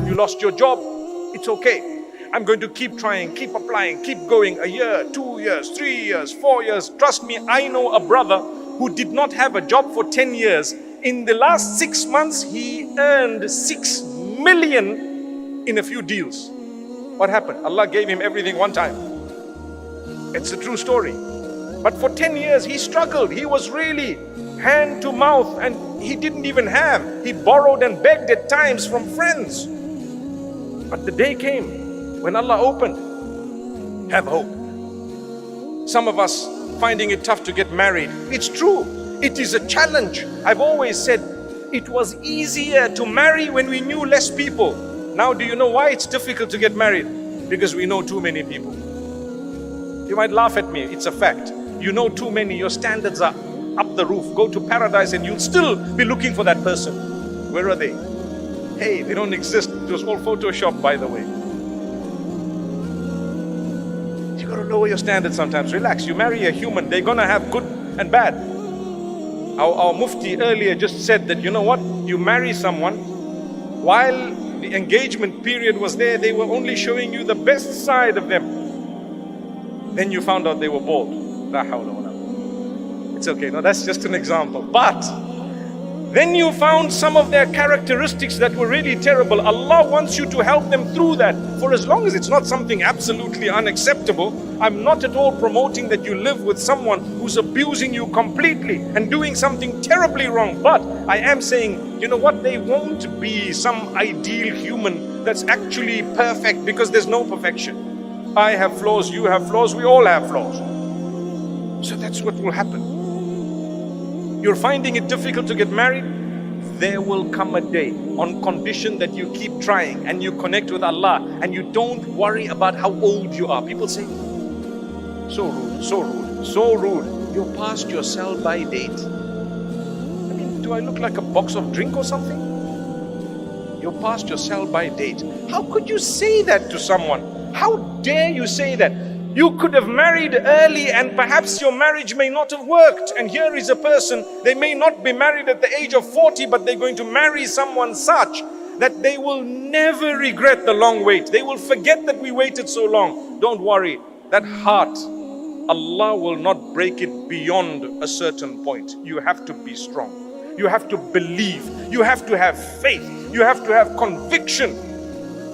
You lost your job. It's okay. I'm going to keep trying, keep applying, keep going. A year, 2 years, 3 years, 4 years. Trust me, I know a brother who did not have a job for 10 years. In the last 6 months, he earned 6 million in a few deals. What happened? Allah gave him everything one time. It's a true story. But for 10 years, he struggled. He was really hand to mouth, and he didn't even have. He borrowed and begged at times from friends. But the day came when Allah opened. Have hope. Some of us finding it tough to get married. It's true. It is a challenge. I've always said it was easier to marry when we knew less people. Now do you know why it's difficult to get married? Because we know too many people. You might laugh at me. It's a fact. You know too many. Your standards are up the roof. Go to paradise and you'll still be looking for that person. Where are they? Hey, they don't exist. It was all Photoshop, by the way. You gotta lower your standards sometimes. Relax. You marry a human, they're gonna have good and bad. Our Mufti earlier just said that, you know what? You marry someone, while the engagement period was there, they were only showing you the best side of them. Then you found out they were bald. La hawla wa la quwwata. It's okay. No, that's just an example. But then you found some of their characteristics that were really terrible. Allah wants you to help them through that. For as long as it's not something absolutely unacceptable, I'm not at all promoting that you live with someone who's abusing you completely and doing something terribly wrong. But I am saying, you know what? They won't be some ideal human that's actually perfect, because there's no perfection. I have flaws, you have flaws, we all have flaws. So that's what will happen. You're finding it difficult to get married? There will come a day, on condition that you keep trying and you connect with Allah and you don't worry about how old you are. People say, so rude, so rude, so rude. You're past your sell-by date. I mean, do I look like a box of drink or something? You're past your sell-by date. How could you say that to someone? How dare you say that? You could have married early and perhaps your marriage may not have worked. And here is a person, they may not be married at the age of 40, but they're going to marry someone such that they will never regret the long wait. They will forget that we waited so long. Don't worry, that heart, Allah will not break it beyond a certain point. You have to be strong. You have to believe. You have to have faith. You have to have conviction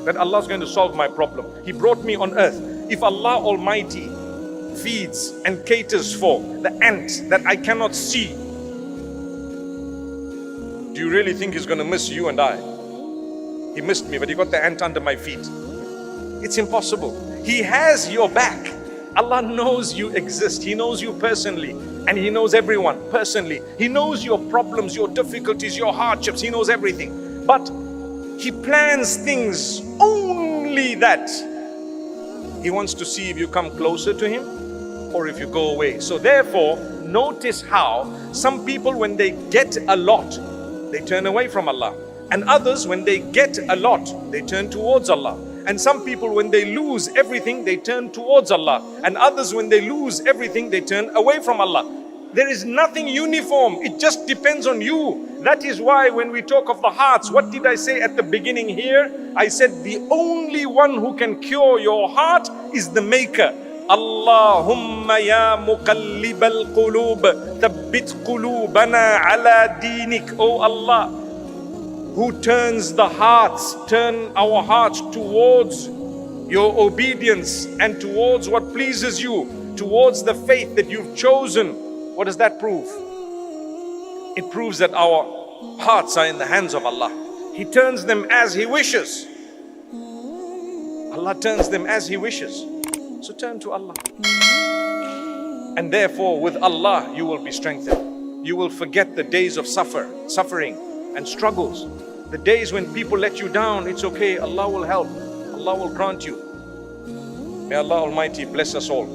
that Allah is going to solve my problem. He brought me on earth. If Allah Almighty feeds and caters for the ant that I cannot see, do you really think He's going to miss you and I? He missed me, but He got the ant under my feet. It's impossible. He has your back. Allah knows you exist. He knows you personally, and He knows everyone personally. He knows your problems, your difficulties, your hardships. He knows everything. But He plans things only that He wants to see if you come closer to Him or if you go away. So therefore, notice how some people, when they get a lot, they turn away from Allah. And others, when they get a lot, they turn towards Allah. And some people, when they lose everything, they turn towards Allah. And others, when they lose everything, they turn away from Allah. There is nothing uniform. It just depends on you. That is why when we talk of the hearts, what did I say at the beginning here? I said the only one who can cure your heart is the Maker. Allahumma ya muqallibal qulub, thabbit qulubana ala dinik. Oh Allah, who turns the hearts, turn our hearts towards your obedience and towards what pleases you, towards the faith that you've chosen. What does that prove? It proves that our hearts are in the hands of Allah. He turns them as He wishes. Allah turns them as He wishes. So turn to Allah. And therefore with Allah you will be strengthened. You will forget the days of suffering and struggles. The days when people let you down, it's okay. Allah will help. Allah will grant you. May Allah Almighty bless us all.